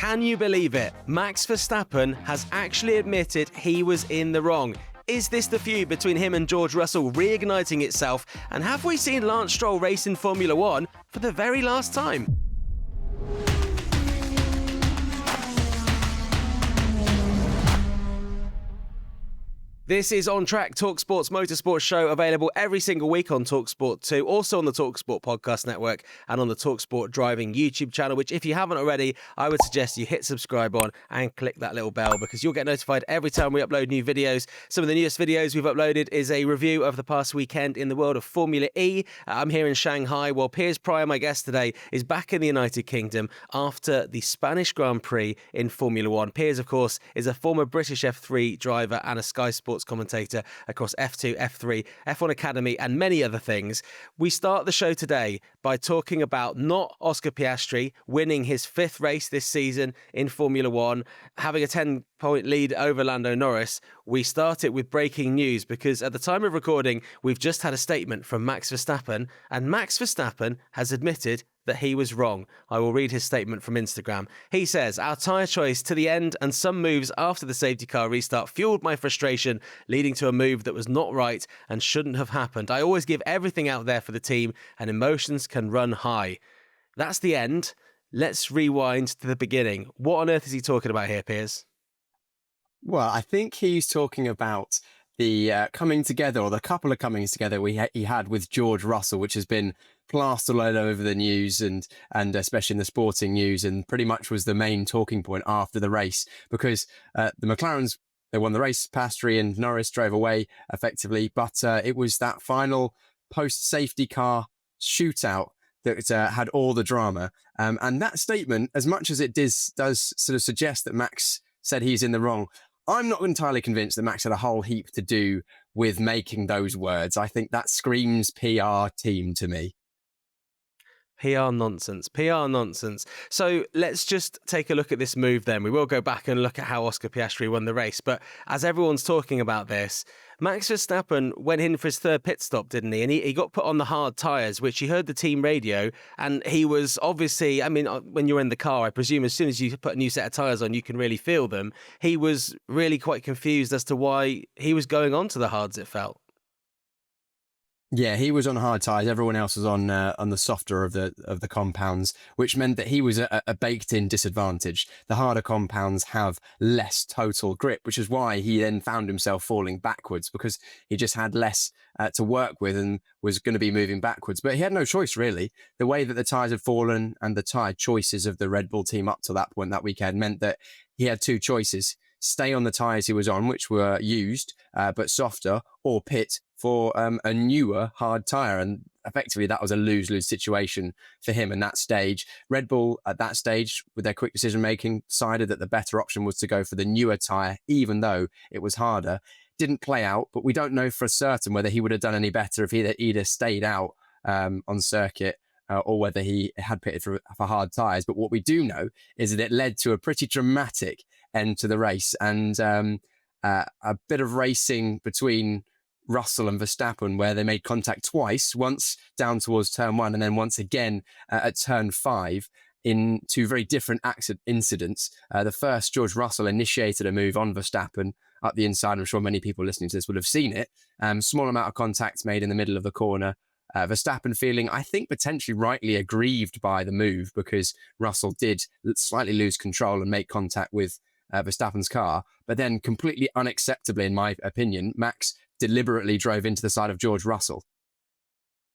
Can you believe it? Max Verstappen has actually admitted he was in the wrong. Is this the feud between him and George Russell reigniting itself? And have we seen Lance Stroll race in Formula One for the very last time? This is On Track, talkSPORT's motorsport show, available every single week on talkSPORT 2, also on the talkSPORT podcast network and on the talkSPORT driving YouTube channel, which if you haven't already, I would suggest you hit subscribe on and click that little bell because you'll get notified every time we upload new videos. Some of the newest videos we've uploaded is a review of the past weekend in the world of Formula E. I'm here in Shanghai, while Piers, my guest today, is back in the United Kingdom after the Spanish Grand Prix in Formula One. Piers, of course, is a former British F3 driver and a Sky Sports commentator across F2, F3, F1 Academy and many other things. We start the show today by talking about not Oscar Piastri winning his 5th race this season in Formula One, having a 10-point lead over Lando Norris. We start it with breaking news because at the time of recording, we've just had a statement from Max Verstappen, and Max Verstappen has admitted that he was wrong. I will read his statement from Instagram. He says, "Our tyre choice to the end and some moves after the safety car restart fueled my frustration, leading to a move that was not right and shouldn't have happened. I always give everything out there for the team and emotions can run high." That's the end. Let's rewind to the beginning. What on earth is he talking about here, Piers? Well, I think he's talking about the coming together, or the couple of comings together he had with George Russell, which has been plastered all over the news and especially in the sporting news, and pretty much was the main talking point after the race because the McLarens, they won the race. Piastri and Norris drove away effectively, but it was that final post-safety car shootout that had all the drama. And that statement, as much as it does sort of suggest that Max said he's in the wrong, I'm not entirely convinced that Max had a whole heap to do with making those words. I think that screams PR team to me. PR nonsense. PR nonsense. So let's just take a look at this move then. We will go back and look at how Oscar Piastri won the race. But as everyone's talking about this, Max Verstappen went in for his 3rd pit stop, didn't he? And he got put on the hard tyres, which he heard the team radio. And he was obviously, I mean, when you're in the car, I presume as soon as you put a new set of tyres on, you can really feel them. He was really quite confused as to why he was going on to the hards, it felt. Yeah, he was on hard tyres. Everyone else was on the softer of the compounds, which meant that he was a baked-in disadvantage. The harder compounds have less total grip, which is why he then found himself falling backwards because he just had less to work with and was going to be moving backwards. But he had no choice, really. The way that the tyres had fallen and the tyre choices of the Red Bull team up to that point that weekend meant that he had 2 choices: stay on the tyres he was on, which were used but softer, or pit for a newer hard tyre. And effectively that was a lose-lose situation for him in that stage. Red Bull at that stage, with their quick decision-making, decided that the better option was to go for the newer tyre, even though it was harder. Didn't play out, but we don't know for certain whether he would have done any better if he had either stayed out on circuit or whether he had pitted for hard tyres. But what we do know is that it led to a pretty dramatic end to the race and a bit of racing between Russell and Verstappen, where they made contact twice, once down towards turn 1 and then once again at turn 5 in 2 very different incidents. The first, George Russell initiated a move on Verstappen up the inside. I'm sure many people listening to this would have seen it. Small amount of contact made in the middle of the corner. Verstappen feeling, I think, potentially rightly aggrieved by the move because Russell did slightly lose control and make contact with Verstappen's car. But then completely unacceptably, in my opinion, Max deliberately drove into the side of George Russell.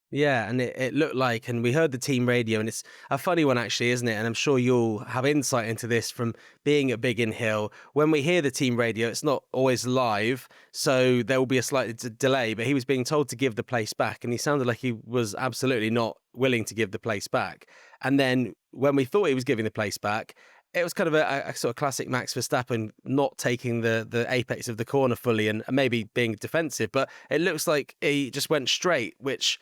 Yeah, and it looked like, and we heard the team radio, and it's a funny one actually, isn't it? And I'm sure you'll have insight into this from being at Biggin Hill. When we hear the team radio, it's not always live, so there will be a slight delay, but he was being told to give the place back, and he sounded like he was absolutely not willing to give the place back. And then when we thought he was giving the place back, it was kind of a sort of classic Max Verstappen not taking the apex of the corner fully and maybe being defensive, but it looks like he just went straight, which...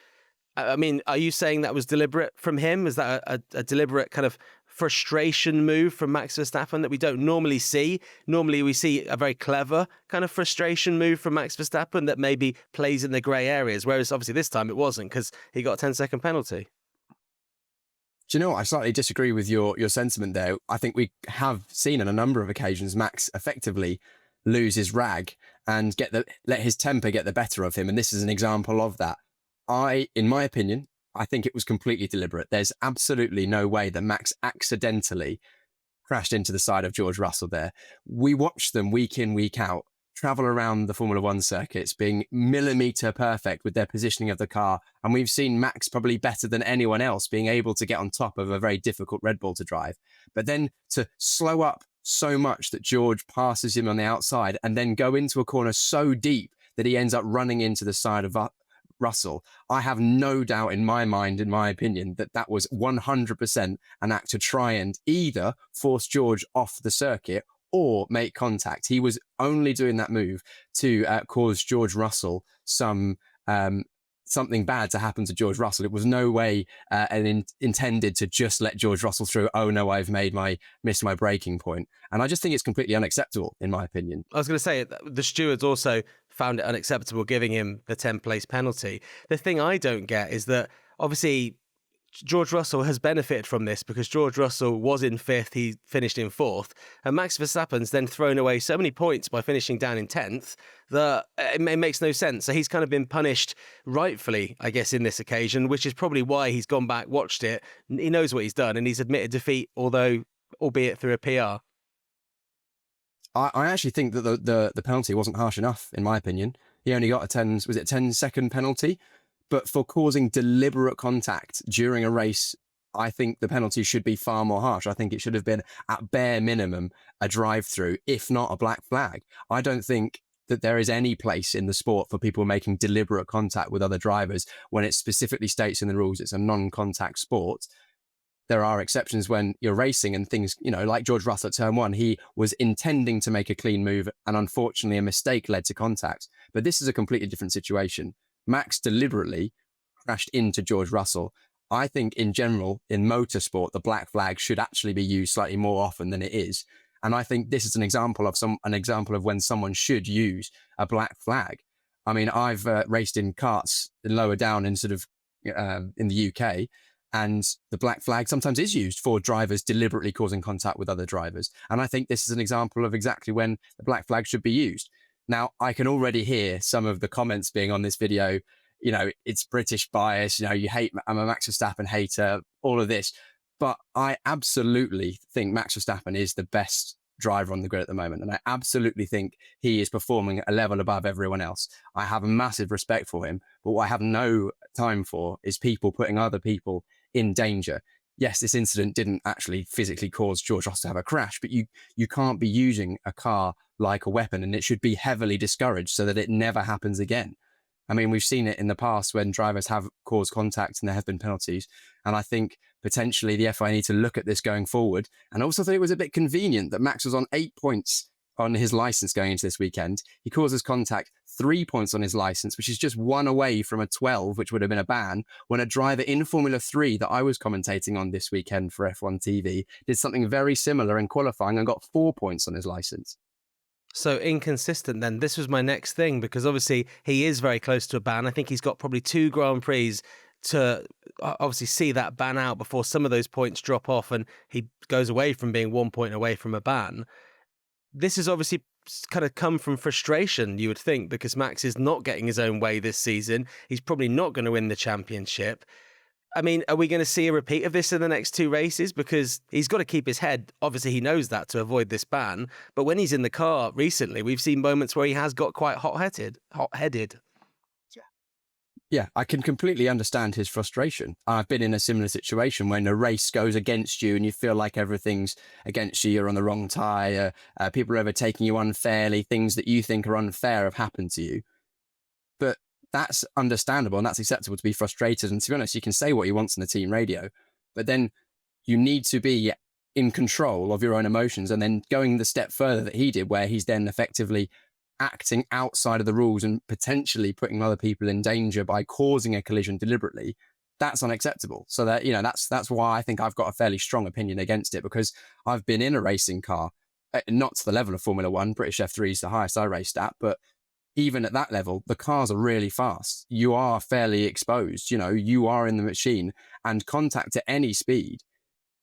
I mean, are you saying that was deliberate from him? Is that a deliberate kind of frustration move from Max Verstappen that we don't normally see? Normally we see a very clever kind of frustration move from Max Verstappen that maybe plays in the grey areas, whereas obviously this time it wasn't because he got a 10-second penalty. Do you know what? I slightly disagree with your sentiment there. I think we have seen on a number of occasions Max effectively lose his rag and let his temper get the better of him. And this is an example of that. In my opinion, I think it was completely deliberate. There's absolutely no way that Max accidentally crashed into the side of George Russell there. We watch them week in, week out, travel around the Formula One circuits, being millimetre perfect with their positioning of the car. And we've seen Max probably better than anyone else being able to get on top of a very difficult Red Bull to drive. But then to slow up so much that George passes him on the outside and then go into a corner so deep that he ends up running into the side of Russell, I have no doubt in my mind, in my opinion, that was 100% an act to try and either force George off the circuit or make contact. He was only doing that move to cause George Russell something bad to happen to George Russell. It was no way intended to just let George Russell through. Oh no, I've missed my braking point. And I just think it's completely unacceptable, in my opinion. I was going to say, the stewards also found it unacceptable giving him the 10th place penalty. The thing I don't get is that obviously George Russell has benefited from this because George Russell was in 5th, he finished in 4th, and Max Verstappen's then thrown away so many points by finishing down in 10th that it makes no sense. So he's kind of been punished rightfully, I guess, in this occasion, which is probably why he's gone back, watched it, he knows what he's done, and he's admitted defeat, albeit through a PR. I actually think that the penalty wasn't harsh enough, in my opinion. He only got a 10-second penalty? But for causing deliberate contact during a race, I think the penalty should be far more harsh. I think it should have been, at bare minimum, a drive-through, if not a black flag. I don't think that there is any place in the sport for people making deliberate contact with other drivers when it specifically states in the rules it's a non-contact sport. There are exceptions when you're racing and things, like George Russell at turn 1, he was intending to make a clean move and unfortunately a mistake led to contact. But this is a completely different situation. Max deliberately crashed into George Russell. I think in general, in motorsport, the black flag should actually be used slightly more often than it is. And I think this is an example of when someone should use a black flag. I mean, I've raced in karts lower down in in the UK, and the black flag sometimes is used for drivers deliberately causing contact with other drivers. And I think this is an example of exactly when the black flag should be used. Now, I can already hear some of the comments being on this video, it's British bias, you hate, I'm a Max Verstappen hater, all of this. But I absolutely think Max Verstappen is the best driver on the grid at the moment. And I absolutely think he is performing a level above everyone else. I have a massive respect for him. But what I have no time for is people putting other people in danger. Yes, this incident didn't actually physically cause George Russell to have a crash, but you can't be using a car like a weapon, and it should be heavily discouraged so that it never happens again. I mean, we've seen it in the past when drivers have caused contact and there have been penalties. And I think potentially the FIA need to look at this going forward. And also think it was a bit convenient that Max was on 8 points on his license going into this weekend. He causes contact, 3 points on his license, which is just 1 away from a 12, which would have been a ban, when a driver in Formula 3 that I was commentating on this weekend for F1 TV did something very similar in qualifying and got 4 points on his license. So inconsistent then. This was my next thing, because obviously he is very close to a ban. I think he's got probably 2 Grand Prix to obviously see that ban out before some of those points drop off and he goes away from being 1 point away from a ban. This has obviously kind of come from frustration, you would think, because Max is not getting his own way this season. He's probably not going to win the championship. I mean, are we going to see a repeat of this in the next 2 races? Because he's got to keep his head. Obviously, he knows that to avoid this ban. But when he's in the car recently, we've seen moments where he has got quite hot-headed. Yeah, I can completely understand his frustration. I've been in a similar situation when a race goes against you and you feel like everything's against you, you're on the wrong tyre, people are overtaking you unfairly, things that you think are unfair have happened to you. But that's understandable and that's acceptable to be frustrated. And to be honest, you can say what you want on the team radio, but then you need to be in control of your own emotions. And then going the step further that he did, where he's then effectively acting outside of the rules and potentially putting other people in danger by causing a collision deliberately, that's unacceptable. So that, that's why I think I've got a fairly strong opinion against it, because I've been in a racing car, not to the level of Formula One. British F3 is the highest I raced at, but even at that level, the cars are really fast. You are fairly exposed. You are in the machine, and contact at any speed,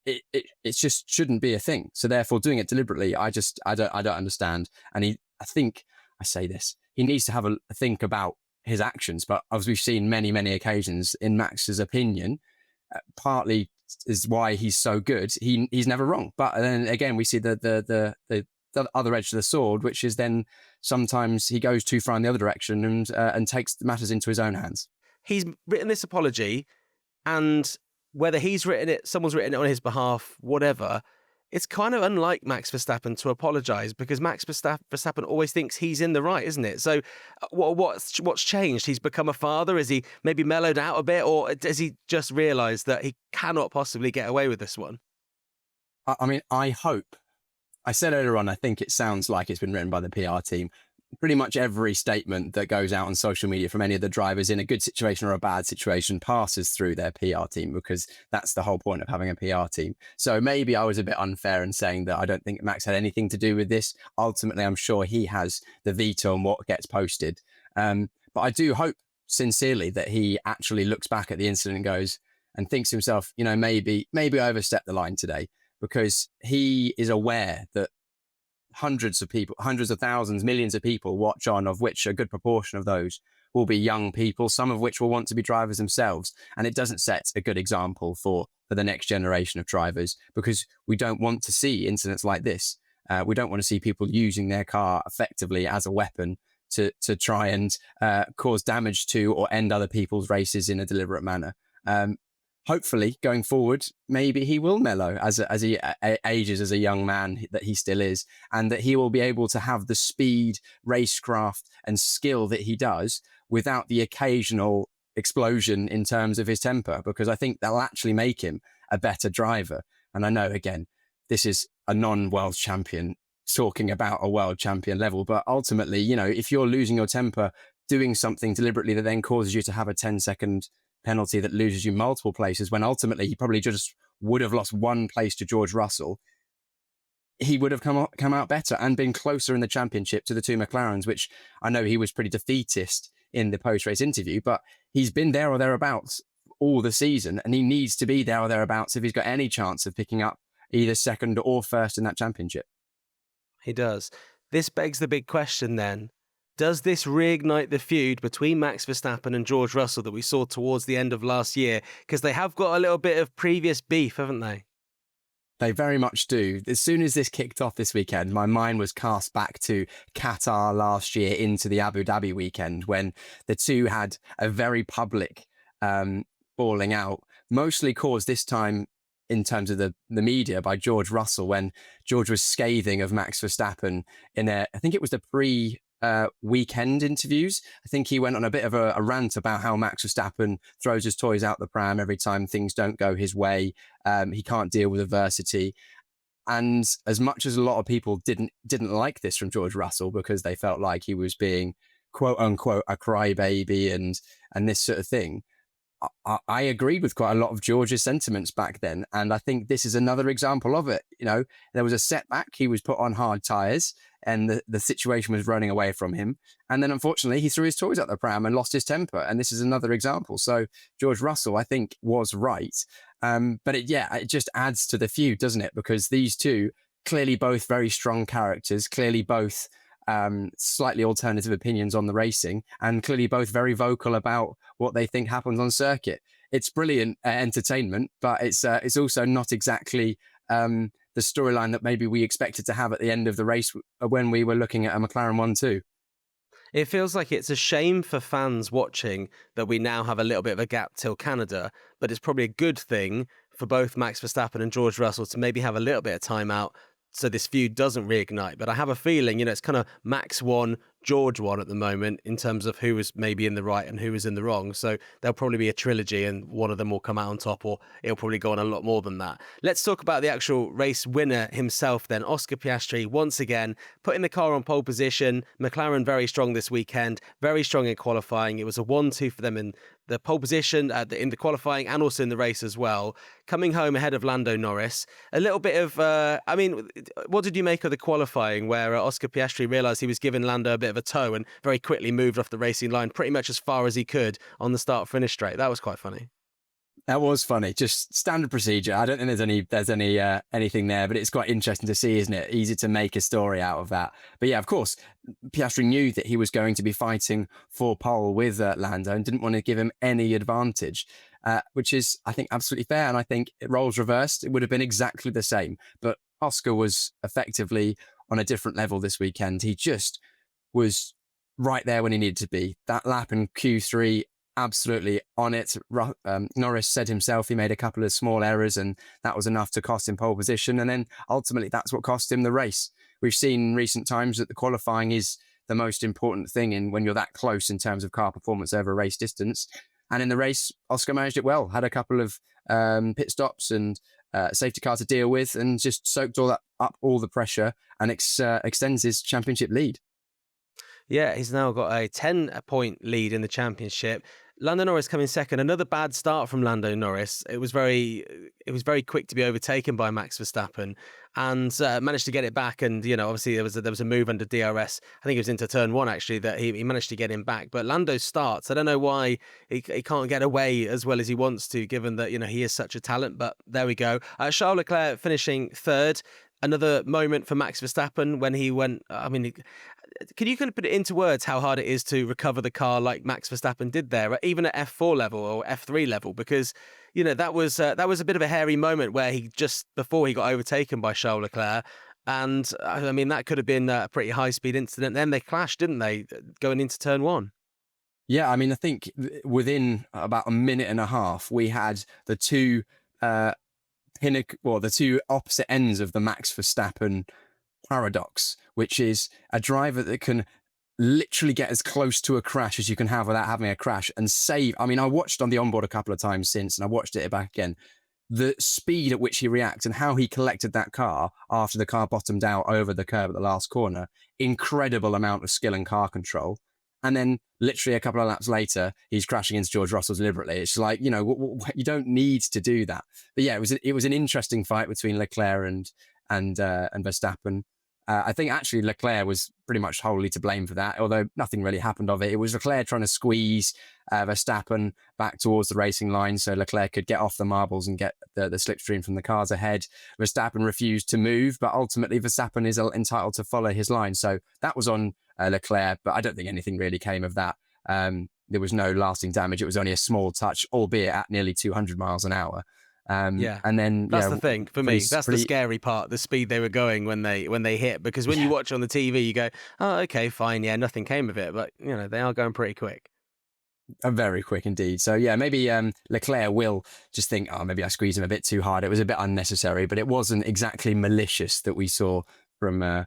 it just shouldn't be a thing. So therefore, doing it deliberately, I don't understand. And I think I say this, he needs to have a think about his actions. But as we've seen many occasions, in Max's opinion, partly is why he's so good. He's never wrong. But then again, we see the other edge of the sword, which is then sometimes he goes too far in the other direction and takes matters into his own hands. He's written this apology, and whether he's written it, someone's written it on his behalf, whatever, it's kind of unlike Max Verstappen to apologise, because Max Verstappen always thinks he's in the right, isn't it? So what's changed? He's become a father? Is he maybe mellowed out a bit, or does he just realise that he cannot possibly get away with this one? I mean, I hope. I said earlier on, I think it sounds like it's been written by the PR team. Pretty much every statement that goes out on social media from any of the drivers in a good situation or a bad situation passes through their PR team, because that's the whole point of having a PR team. So maybe I was a bit unfair in saying that I don't think Max had anything to do with this. Ultimately, I'm sure he has the veto on what gets posted. But I do hope sincerely that he actually looks back at the incident and goes and thinks to himself, maybe I overstepped the line today, because he is aware that hundreds of people, hundreds of thousands, millions of people watch on, of which a good proportion of those will be young people, some of which will want to be drivers themselves. And it doesn't set a good example for the next generation of drivers, because we don't want to see incidents like this. We don't want to see people using their car effectively as a weapon to try and cause damage to or end other people's races in a deliberate manner. Hopefully, going forward, maybe he will mellow as he ages as a young man that he still is, and that he will be able to have the speed, racecraft, and skill that he does without the occasional explosion in terms of his temper, because I think that'll actually make him a better driver. And I know, again, this is a non-world champion talking about a world champion level, but ultimately, if you're losing your temper doing something deliberately that then causes you to have a 10-second penalty that loses you multiple places, when ultimately he probably just would have lost one place to George Russell, he would have come out better and been closer in the championship to the two McLarens, which I know he was pretty defeatist in the post-race interview, but he's been there or thereabouts all the season, and he needs to be there or thereabouts if he's got any chance of picking up either second or first in that championship. He does. This begs the big question then. Does this reignite the feud between Max Verstappen and George Russell that we saw towards the end of last year? Because they have got a little bit of previous beef, haven't they? They very much do. As soon as this kicked off this weekend, my mind was cast back to Qatar last year into the Abu Dhabi weekend, when the two had a very public falling out, mostly caused this time in terms of the media by George Russell, when George was scathing of Max Verstappen in I think it was the weekend interviews. I think he went on a bit of a rant about how Max Verstappen throws his toys out the pram every time things don't go his way. He can't deal with adversity. And as much as a lot of people didn't like this from George Russell, because they felt like he was being quote unquote a crybaby and this sort of thing, I agreed with quite a lot of George's sentiments back then. And I think this is another example of it. There was a setback. He was put on hard tyres and the situation was running away from him. And then unfortunately, he threw his toys out the pram and lost his temper. And this is another example. So George Russell, I think, was right. But it just adds to the feud, doesn't it? Because these two, clearly both very strong characters, clearly both slightly alternative opinions on the racing, and clearly both very vocal about what they think happens on circuit. It's brilliant entertainment, but it's also not exactly the storyline that maybe we expected to have at the end of the race when we were looking at a McLaren 1-2. It feels like it's a shame for fans watching that we now have a little bit of a gap till Canada, but it's probably a good thing for both Max Verstappen and George Russell to maybe have a little bit of time out so this feud doesn't reignite. But I have a feeling, it's kind of Max 1, George 1 at the moment in terms of who was maybe in the right and who was in the wrong. So there'll probably be a trilogy and one of them will come out on top, or it'll probably go on a lot more than that. Let's talk about the actual race winner himself then. Oscar Piastri, once again, putting the car on pole position. McLaren very strong this weekend, very strong in qualifying. It was a 1-2 for them in the pole position in the qualifying and also in the race as well, coming home ahead of Lando Norris. A little bit of, what did you make of the qualifying where Oscar Piastri realised he was giving Lando a bit of a tow and very quickly moved off the racing line pretty much as far as he could on the start-finish straight? That was quite funny. That was funny. Just standard procedure. I don't think there's anything there, but it's quite interesting to see, isn't it? Easy to make a story out of that. But yeah, of course, Piastri knew that he was going to be fighting for pole with Lando and didn't want to give him any advantage, which is, I think, absolutely fair. And I think roles reversed, it would have been exactly the same. But Oscar was effectively on a different level this weekend. He just was right there when he needed to be. That lap in Q3, absolutely on it. Norris said himself he made a couple of small errors and that was enough to cost him pole position, and then ultimately that's what cost him the race. We've seen in recent times that the qualifying is the most important thing in when you're that close in terms of car performance over a race distance, and in the race Oscar managed it well, had a couple of pit stops and safety car to deal with, and just soaked all the pressure and extends his championship lead. Yeah, he's now got a 10-point lead in the championship. Lando Norris coming second. Another bad start from Lando Norris. It was very quick to be overtaken by Max Verstappen, and managed to get it back. And obviously there was a move under DRS. I think it was into turn one actually that he managed to get him back. But Lando starts. I don't know why he can't get away as well as he wants to, given that he is such a talent. But there we go. Charles Leclerc finishing third. Another moment for Max Verstappen when he went. Can you kind of put it into words how hard it is to recover the car like Max Verstappen did there, even at F4 level or F3 level? Because that was a bit of a hairy moment where he just before he got overtaken by Charles Leclerc, and that could have been a pretty high speed incident. Then they clashed, didn't they, going into turn one? Yeah, I think within about a minute and a half we had the two the two opposite ends of the Max Verstappen paradox, which is a driver that can literally get as close to a crash as you can have without having a crash and save. I watched on the onboard a couple of times since, and I watched it back again. The speed at which he reacts and how he collected that car after the car bottomed out over the curb at the last corner, incredible amount of skill and car control. And then literally a couple of laps later, he's crashing into George Russell deliberately. It's like, you don't need to do that. But yeah, it was an interesting fight between Leclerc and Verstappen. I think actually Leclerc was pretty much wholly to blame for that, although nothing really happened of it. It was Leclerc trying to squeeze Verstappen back towards the racing line so Leclerc could get off the marbles and get the slipstream from the cars ahead. Verstappen refused to move, but ultimately Verstappen is entitled to follow his line. So that was on Leclerc, but I don't think anything really came of that. There was no lasting damage. It was only a small touch, albeit at nearly 200 miles an hour. And then that's the thing for me. That's the scary part, the speed they were going when they hit, because when you watch on the TV, you go, oh, okay, fine. Yeah, nothing came of it. But, they are going pretty quick. Very quick indeed. So, yeah, maybe Leclerc will just think, oh, maybe I squeezed him a bit too hard. It was a bit unnecessary, but it wasn't exactly malicious that we saw from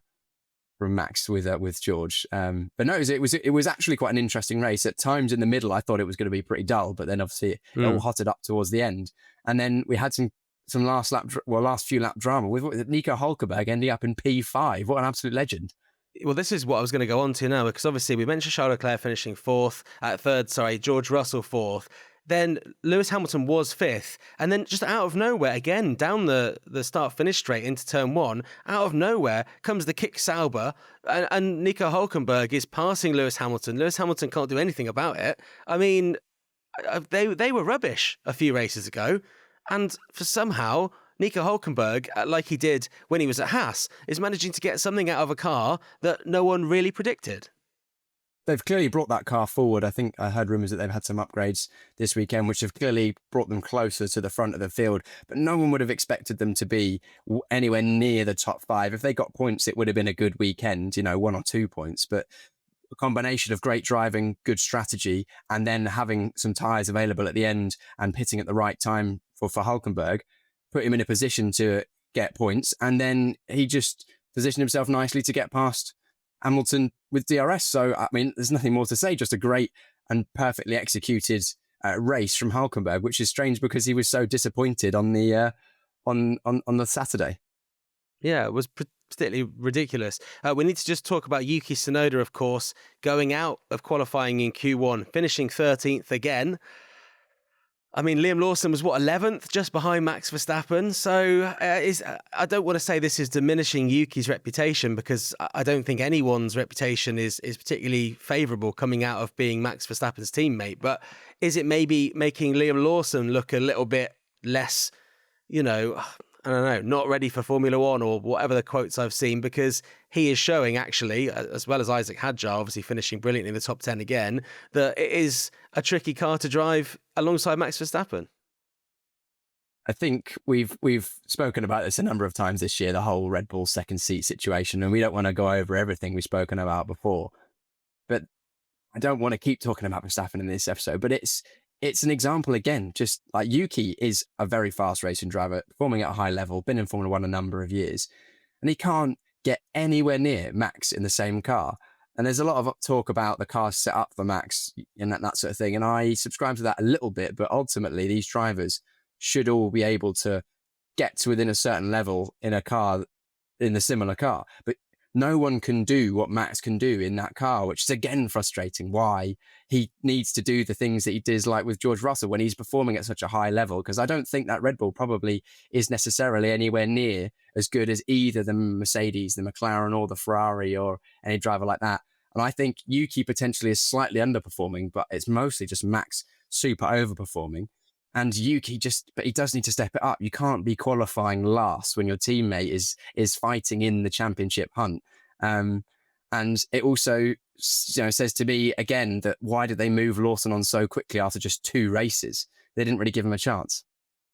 Max with George. But no, it was actually quite an interesting race. At times in the middle, I thought it was going to be pretty dull, but then obviously it all hotted up towards the end. And then we had some last few lap drama with Nico Hülkenberg ending up in P5. What an absolute legend. Well, this is what I was going to go on to now, because obviously we mentioned Charles Leclerc finishing third, George Russell fourth. Then Lewis Hamilton was fifth. And then just out of nowhere, again, down the start-finish straight into turn one, out of nowhere comes the kick Sauber, and Nico Hülkenberg is passing Lewis Hamilton. Lewis Hamilton can't do anything about it. They were rubbish a few races ago. And for somehow, Nico Hülkenberg, like he did when he was at Haas, is managing to get something out of a car that no one really predicted. They've clearly brought that car forward. I think I heard rumours that they've had some upgrades this weekend, which have clearly brought them closer to the front of the field. But no one would have expected them to be anywhere near the top five. If they got points, it would have been a good weekend, 1 or 2 points. But a combination of great driving, good strategy, and then having some tyres available at the end and pitting at the right time for Hülkenberg, put him in a position to get points. And then he just positioned himself nicely to get past Hamilton with DRS. So, there's nothing more to say, just a great and perfectly executed race from Hülkenberg, which is strange because he was so disappointed on the Saturday. Yeah, it was particularly ridiculous. We need to just talk about Yuki Tsunoda, of course, going out of qualifying in Q1, finishing 13th again. I mean, Liam Lawson was, 11th, just behind Max Verstappen. So I don't want to say this is diminishing Yuki's reputation, because I don't think anyone's reputation is particularly favourable coming out of being Max Verstappen's teammate. But is it maybe making Liam Lawson look a little bit less, I don't know, not ready for Formula One, or whatever the quotes I've seen, because he is showing, actually, as well as Isaac Hadjar, obviously finishing brilliantly in the top 10 again, that it is a tricky car to drive alongside Max Verstappen. I think we've spoken about this a number of times this year, the whole Red Bull second seat situation, and we don't want to go over everything we've spoken about before. But I don't want to keep talking about Verstappen in this episode, but it's an example again, just like Yuki is a very fast racing driver, performing at a high level, been in Formula One a number of years, and he can't get anywhere near Max in the same car. And there's a lot of talk about the car set up for Max and that sort of thing. And I subscribe to that a little bit, but ultimately these drivers should all be able to get to within a certain level in a car, in a similar car. But no one can do what Max can do in that car, which is again frustrating. Why he needs to do the things that he does, like with George Russell, when he's performing at such a high level. Because I don't think that Red Bull probably is necessarily anywhere near as good as either the Mercedes, the McLaren, or the Ferrari, or any driver like that. And I think Yuki potentially is slightly underperforming, but it's mostly just Max super overperforming. And Yuki but he does need to step it up. You can't be qualifying last when your teammate is fighting in the championship hunt. And it also says to me again that why did they move Lawson on so quickly after just 2 races? They didn't really give him a chance.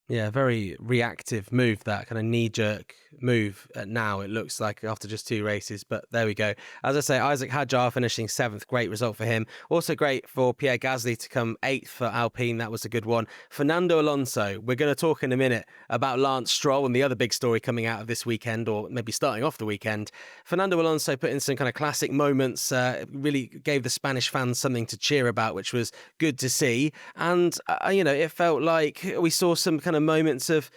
Yeah, very reactive move, that kind of knee-jerk move now, it looks like, after just 2 races. But there we go. As I say, Isaac Hadjar finishing 7th. Great result for him. Also great for Pierre Gasly to come 8th for Alpine. That was a good one. Fernando Alonso, we're going to talk in a minute about Lance Stroll and the other big story coming out of this weekend, or maybe starting off the weekend. Fernando Alonso put in some kind of classic moments, really gave the Spanish fans something to cheer about, which was good to see. And, it felt like we saw some kind of moments of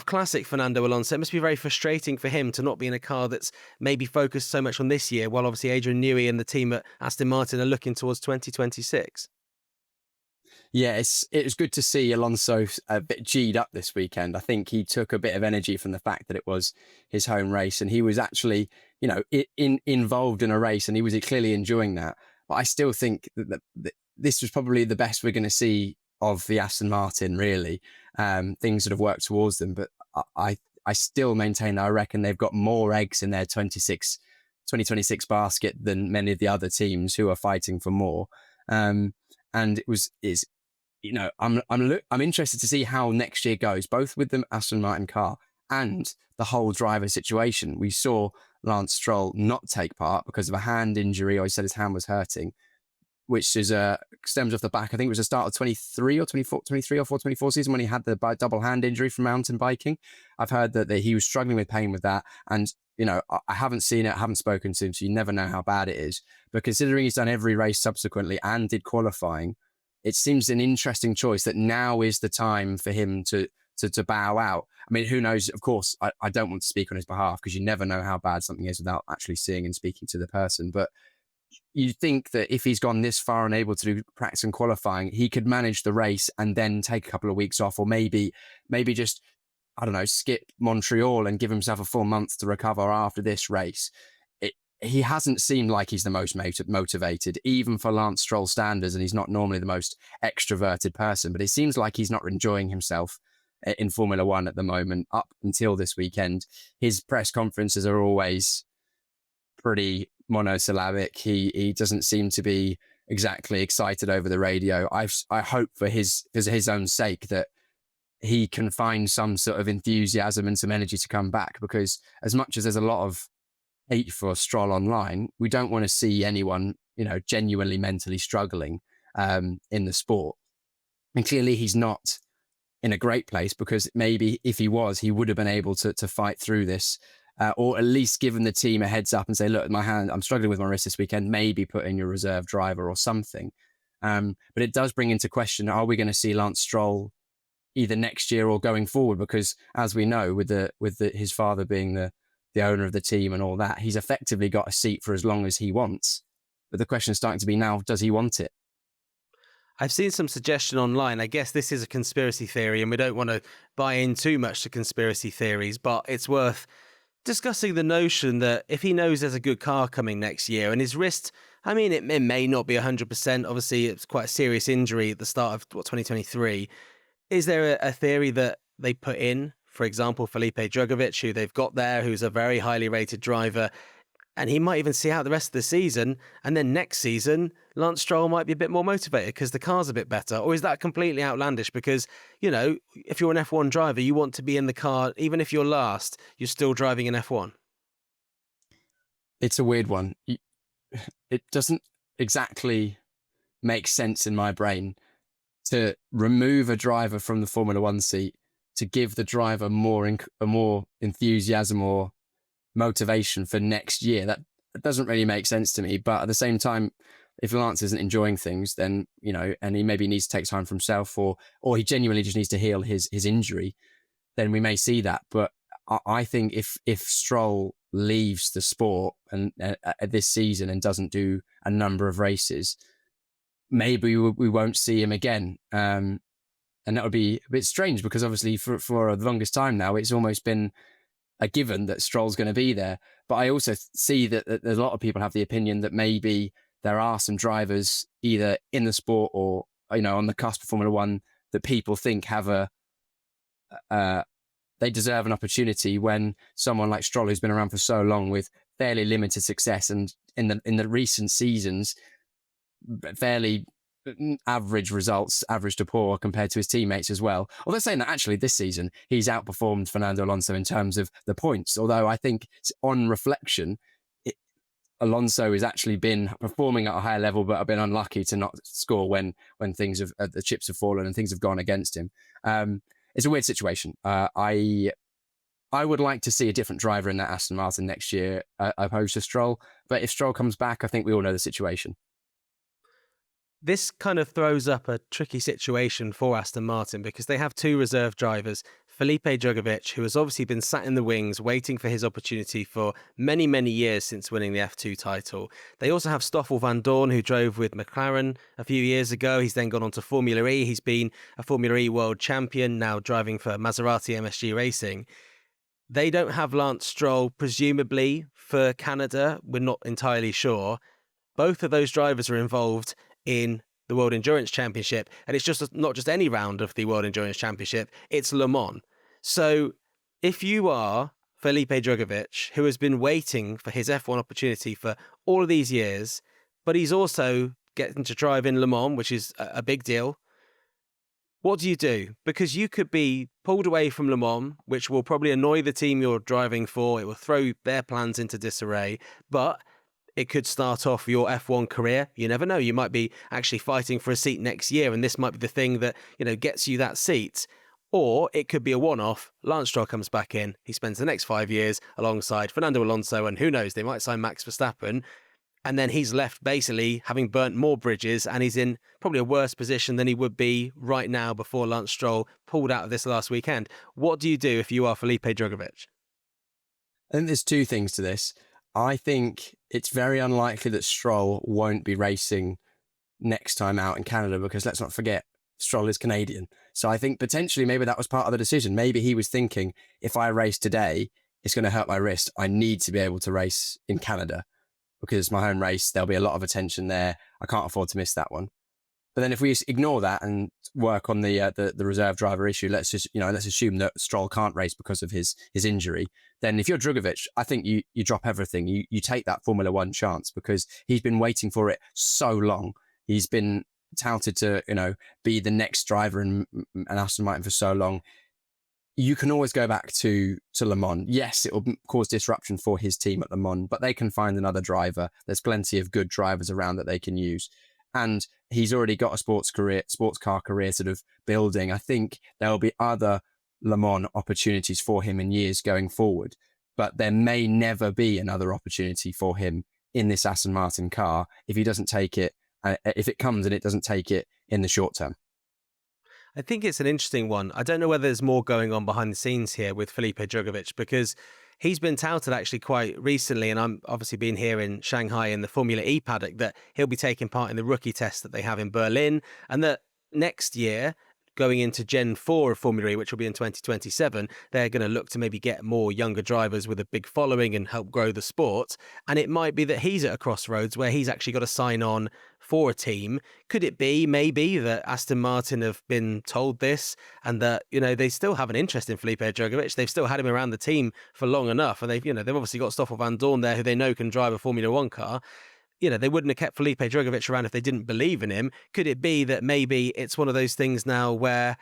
classic Fernando Alonso. It must be very frustrating for him to not be in a car that's maybe focused so much on this year, while obviously Adrian Newey and the team at Aston Martin are looking towards 2026. Yeah, it was good to see Alonso a bit G'd up this weekend. I think he took a bit of energy from the fact that it was his home race, and he was actually, involved in a race, and he was clearly enjoying that. But I still think that this was probably the best we're going to see of the Aston Martin, really. Things that have worked towards them. But I still maintain that I reckon they've got more eggs in their 2026 basket than many of the other teams who are fighting for more. And I'm interested to see how next year goes, both with the Aston Martin car and the whole driver situation. We saw Lance Stroll not take part because of a hand injury, or he said his hand was hurting, which is stems off the back. I think it was the start of 23 or 24 season when he had the double hand injury from mountain biking. I've heard that he was struggling with pain with that. And, I haven't seen it, I haven't spoken to him, so you never know how bad it is. But considering he's done every race subsequently and did qualifying, it seems an interesting choice that now is the time for him to bow out. I mean, who knows? Of course, I don't want to speak on his behalf, because you never know how bad something is without actually seeing and speaking to the person. But you think that if he's gone this far and able to do practice and qualifying, he could manage the race and then take a couple of weeks off, or maybe just, I don't know, skip Montreal and give himself a full month to recover after this race. He hasn't seemed like he's the most motivated, even for Lance Stroll standards, and he's not normally the most extroverted person, but it seems like he's not enjoying himself in Formula One at the moment up until this weekend. His press conferences are always pretty monosyllabic. He doesn't seem to be exactly excited over the radio. I hope for his own sake that he can find some sort of enthusiasm and some energy to come back, because as much as there's a lot of hate for Stroll online, we don't want to see anyone, genuinely mentally struggling in the sport. And clearly he's not in a great place, because maybe if he was, he would have been able to fight through this. Or at least given the team a heads up and say, look, I'm struggling with my wrist this weekend, maybe put in your reserve driver or something. But it does bring into question, are we going to see Lance Stroll either next year or going forward? Because as we know, with his father being the owner of the team and all that, he's effectively got a seat for as long as he wants. But the question is starting to be now, does he want it? I've seen some suggestion online. I guess this is a conspiracy theory and we don't want to buy in too much to conspiracy theories, but it's worth discussing the notion that if he knows there's a good car coming next year and his wrist, I mean, it may not be 100%. Obviously, it's quite a serious injury at the start of 2023. Is there a theory that they put in, for example, Felipe Drugovich, who they've got there, who's a very highly rated driver, and he might even see out the rest of the season, and then next season, Lance Stroll might be a bit more motivated because the car's a bit better? Or is that completely outlandish? Because, you know, if you're an F1 driver, you want to be in the car, even if you're last, you're still driving an F1. It's a weird one. It doesn't exactly make sense in my brain to remove a driver from the Formula One seat to give the driver more enthusiasm or motivation for next year. That doesn't really make sense to me. But at the same time, if Lance isn't enjoying things, then, you know, and he maybe needs to take time for himself, or he genuinely just needs to heal his injury, then we may see that. But I think if Stroll leaves the sport and this season and doesn't do a number of races, maybe we won't see him again. And that would be a bit strange because obviously for the longest time now, it's almost been a given that Stroll's going to be there. But I also see that there's a lot of people have the opinion that maybe there are some drivers either in the sport or, you know, on the cusp of Formula One that people think have they deserve an opportunity when someone like Stroll, who's been around for so long with fairly limited success and in the recent seasons, fairly average results, average to poor compared to his teammates as well. Although saying that, actually this season he's outperformed Fernando Alonso in terms of the points. Although I think on reflection, Alonso has actually been performing at a higher level, but have been unlucky to not score when things have the chips have fallen and things have gone against him. It's a weird situation. I would like to see a different driver in that Aston Martin next year, opposed to Stroll. But if Stroll comes back, I think we all know the situation. This kind of throws up a tricky situation for Aston Martin because they have two reserve drivers, Felipe Drugovich, who has obviously been sat in the wings waiting for his opportunity for many, many years since winning the F2 title. They also have Stoffel van Dorn, who drove with McLaren a few years ago. He's then gone on to Formula E. He's been a Formula E world champion, now driving for Maserati MSG Racing. They don't have Lance Stroll, presumably, for Canada. We're not entirely sure. Both of those drivers are involved in the World Endurance Championship, and it's just not just any round of the World Endurance Championship, it's Le Mans. So if you are Felipe Drugovich, who has been waiting for his F1 opportunity for all of these years, but he's also getting to drive in Le Mans, which is a big deal, what do you do? Because you could be pulled away from Le Mans, which will probably annoy the team you're driving for. It will throw their plans into disarray, but it could start off your F1 career. You never know. You might be actually fighting for a seat next year, and this might be the thing that, you know, gets you that seat. Or it could be a one-off. Lance Stroll comes back in. He spends the next 5 years alongside Fernando Alonso, and who knows, they might sign Max Verstappen. And then he's left basically having burnt more bridges, and he's in probably a worse position than he would be right now before Lance Stroll pulled out of this last weekend. What do you do if you are Felipe Drugovich? I think there's two things to this. I think it's very unlikely that Stroll won't be racing next time out in Canada because let's not forget, Stroll is Canadian. So I think potentially maybe that was part of the decision. Maybe he was thinking, if I race today, it's going to hurt my wrist. I need to be able to race in Canada because it's my home race. There'll be a lot of attention there. I can't afford to miss that one. But then if we ignore that and work on the reserve driver issue, let's assume that Stroll can't race because of his injury. Then if you're Drugovich, I think you drop everything. You take that Formula One chance because he's been waiting for it so long. He's been touted to, you know, be the next driver in Aston Martin for so long. You can always go back to Le Mans. Yes, it will cause disruption for his team at Le Mans, but they can find another driver. There's plenty of good drivers around that they can use. And he's already got a sports car career sort of building. I think there'll be other Le Mans opportunities for him in years going forward, but there may never be another opportunity for him in this Aston Martin car if he doesn't take it, if it comes and it doesn't take it in the short term. I think it's an interesting one. I don't know whether there's more going on behind the scenes here with Felipe Drugovich because he's been touted actually quite recently, and I'm obviously been here in Shanghai in the Formula E paddock, that he'll be taking part in the rookie test that they have in Berlin, and that next year, going into Gen 4 of Formula E, which will be in 2027, they're going to look to maybe get more younger drivers with a big following and help grow the sport. And it might be that he's at a crossroads where he's actually got to sign on for a team. Could it be maybe that Aston Martin have been told this and that, they still have an interest in Felipe Drugovich? They've still had him around the team for long enough, and they've obviously got Stoffel Van Dorn there, who they know can drive a Formula One car. They wouldn't have kept Felipe Drugovich around if they didn't believe in him. Could it be that maybe it's one of those things now where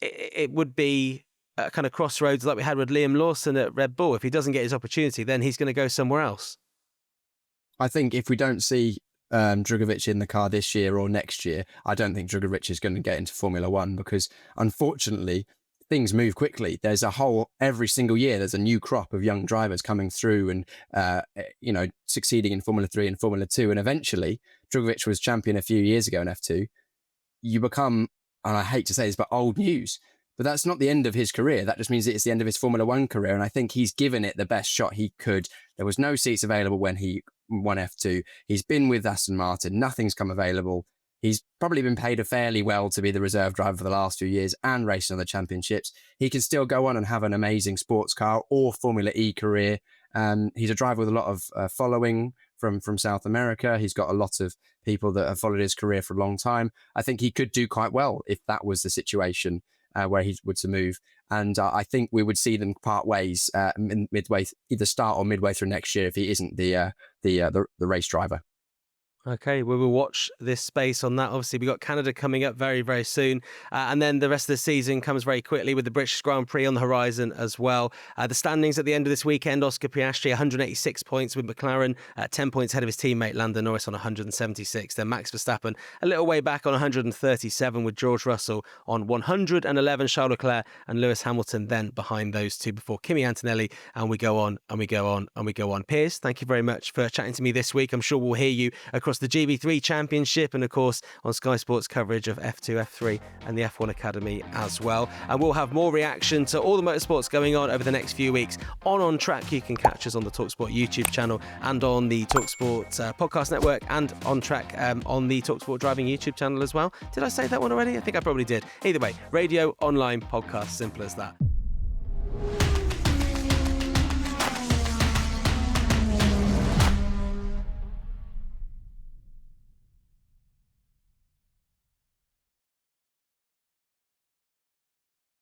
it would be a kind of crossroads like we had with Liam Lawson at Red Bull? If he doesn't get his opportunity, then he's going to go somewhere else. I think if we don't see Drugovich in the car this year or next year, I don't think Drugovich is going to get into Formula One, because unfortunately things move quickly. There's every single year, there's a new crop of young drivers coming through and, succeeding in Formula 3 and Formula 2. And eventually, Drugovich was champion a few years ago in F2. You become, and I hate to say this, but old news. But that's not the end of his career. That just means it's the end of his Formula One career. And I think he's given it the best shot he could. There was no seats available when he won F2. He's been with Aston Martin. Nothing's come available. He's probably been paid fairly well to be the reserve driver for the last few years and racing on the championships. He can still go on and have an amazing sports car or Formula E career. He's a driver with a lot of following from South America. He's got a lot of people that have followed his career for a long time. I think he could do quite well if that was the situation where he would to move. And I think we would see them part ways midway, either start or midway through next year if he isn't the race driver. Okay, we will watch this space on that. Obviously, we've got Canada coming up very, very soon. And then the rest of the season comes very quickly with the British Grand Prix on the horizon as well. The standings at the end of this weekend, Oscar Piastri, 186 points with McLaren, 10 points ahead of his teammate Lando Norris on 176. Then Max Verstappen a little way back on 137 with George Russell on 111. Charles Leclerc and Lewis Hamilton then behind those two before Kimi Antonelli. And we go on and we go on and we go on. Piers, thank you very much for chatting to me this week. I'm sure we'll hear you across the GB3 Championship and, of course, on Sky Sports coverage of F2, F3 and the F1 Academy as well. And we'll have more reaction to all the motorsports going on over the next few weeks on Track. You can catch us on the talkSPORT YouTube channel and on the talkSPORT podcast network, and on Track on the talkSPORT driving YouTube channel as well. Did I say that one already? I think I probably did. Either way, radio, online, podcast, simple as that.